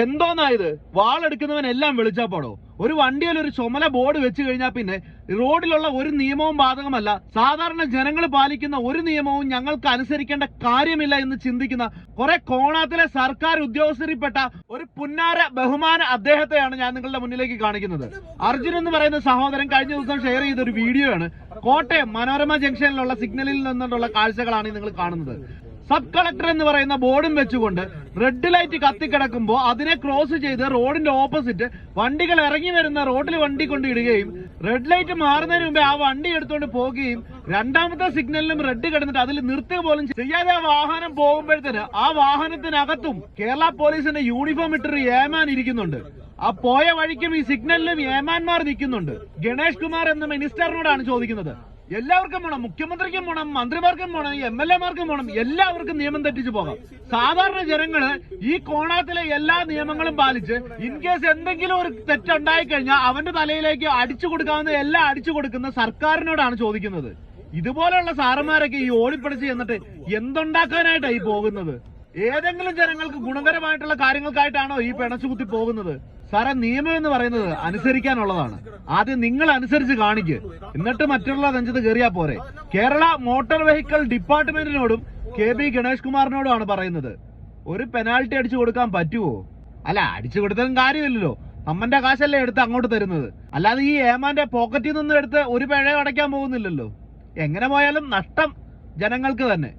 എന്തോന്നായത്? വാളെടുക്കുന്നവൻ എല്ലാം വെളിച്ചാപ്പാടോ? ഒരു വണ്ടിയിൽ ഒരു ചുമല ബോർഡ് വെച്ച് കഴിഞ്ഞാൽ പിന്നെ റോഡിലുള്ള ഒരു നിയമവും ബാധകമല്ല, സാധാരണ ജനങ്ങൾ പാലിക്കുന്ന ഒരു നിയമവും ഞങ്ങൾക്ക് അനുസരിക്കേണ്ട കാര്യമില്ല എന്ന് ചിന്തിക്കുന്ന കുറെ കോണാത്തിലെ സർക്കാർ ഉദ്യോഗസ്ഥരിൽപ്പെട്ട ഒരു പുന്നാര ബഹുമാന അദ്ദേഹത്തെയാണ് ഞാൻ നിങ്ങളുടെ മുന്നിലേക്ക് കാണിക്കുന്നത്. അർജുൻ എന്ന് പറയുന്ന സഹോദരൻ കഴിഞ്ഞ ദിവസം ഷെയർ ചെയ്ത ഒരു വീഡിയോ ആണ്. കോട്ടയം മനോരമ ജംഗ്ഷനിലുള്ള സിഗ്നലിൽ നിന്നുള്ള കാഴ്ചകളാണ് നിങ്ങൾ കാണുന്നത്. സബ് കളക്ടർ എന്ന് പറയുന്ന ബോർഡും വെച്ചുകൊണ്ട് റെഡ് ലൈറ്റ് കത്തിക്കിടക്കുമ്പോൾ അതിനെ ക്രോസ് ചെയ്ത് റോഡിന്റെ ഓപ്പോസിറ്റ് വണ്ടികൾ ഇറങ്ങി വരുന്ന റോഡിൽ വണ്ടി കൊണ്ടിടുകയും റെഡ് ലൈറ്റ് മാറുന്നതിന് മുമ്പേ ആ വണ്ടി എടുത്തുകൊണ്ട് പോവുകയും രണ്ടാമത്തെ സിഗ്നലിലും റെഡ് കിടന്നിട്ട് അതിൽ നിർത്തുക പോലും ചെയ്യാതെ ആ വാഹനം പോകുമ്പോഴത്തേന് ആ വാഹനത്തിനകത്തും കേരള പോലീസിന്റെ യൂണിഫോം ഇട്ടൊരു ഏമാൻ ഇരിക്കുന്നുണ്ട്. ആ പോയ വഴിക്കും ഈ സിഗ്നലിലും ഏമാന്മാർ നിൽക്കുന്നുണ്ട്. ഗണേഷ് കുമാർ എന്ന മിനിസ്റ്ററിനോടാണ് ചോദിക്കുന്നത്. എല്ലാവർക്കും വേണം, മുഖ്യമന്ത്രിക്കും വേണം, മന്ത്രിമാർക്കും വേണം, MLA-മാർക്കും വേണം, എല്ലാവർക്കും നിയമം തെറ്റിച്ചു പോകാം. സാധാരണ ജനങ്ങള് ഈ കോണാത്തിലെ എല്ലാ നിയമങ്ങളും പാലിച്ച് ഇൻ കേസ് എന്തെങ്കിലും ഒരു തെറ്റുണ്ടായി കഴിഞ്ഞാൽ അവന്റെ തലയിലേക്ക് അടിച്ചു കൊടുക്കാവുന്ന എല്ലാം അടിച്ചു കൊടുക്കുന്ന സർക്കാരിനോടാണ് ചോദിക്കുന്നത്. ഇതുപോലെയുള്ള സാറന്മാരൊക്കെ ഈ ഓടിപ്പിടിച്ച് ചെന്നിട്ട് എന്തുണ്ടാക്കാനായിട്ടാണ് ഈ പോകുന്നത്? ഏതെങ്കിലും ജനങ്ങൾക്ക് ഗുണകരമായിട്ടുള്ള കാര്യങ്ങൾക്കായിട്ടാണോ ഈ പിണച്ചുകുത്തി പോകുന്നത്? സാറേ, നിയമം എന്ന് പറയുന്നത് അനുസരിക്കാനുള്ളതാണ്. ആദ്യം നിങ്ങൾ അനുസരിച്ച് കാണിക്ക്, എന്നിട്ട് മറ്റുള്ള നെഞ്ചത്ത് കയറിയാ പോരെ. കേരള മോട്ടോർ വെഹിക്കിൾ ഡിപ്പാർട്ട്മെന്റിനോടും KB ഗണേഷ് കുമാറിനോടുമാണ് പറയുന്നത്. ഒരു പെനാൽറ്റി അടിച്ചു കൊടുക്കാൻ പറ്റുമോ? അല്ല, അടിച്ചു കൊടുത്തതും കാര്യമില്ലല്ലോ. അമ്മന്റെ കാശല്ലേ എടുത്ത് അങ്ങോട്ട് തരുന്നത്, അല്ലാതെ ഈ ഏമാന്റെ പോക്കറ്റിൽ നിന്ന് എടുത്ത് ഒരു പിഴ അടയ്ക്കാൻ പോകുന്നില്ലല്ലോ. എങ്ങനെ പോയാലും നഷ്ടം ജനങ്ങൾക്ക് തന്നെ.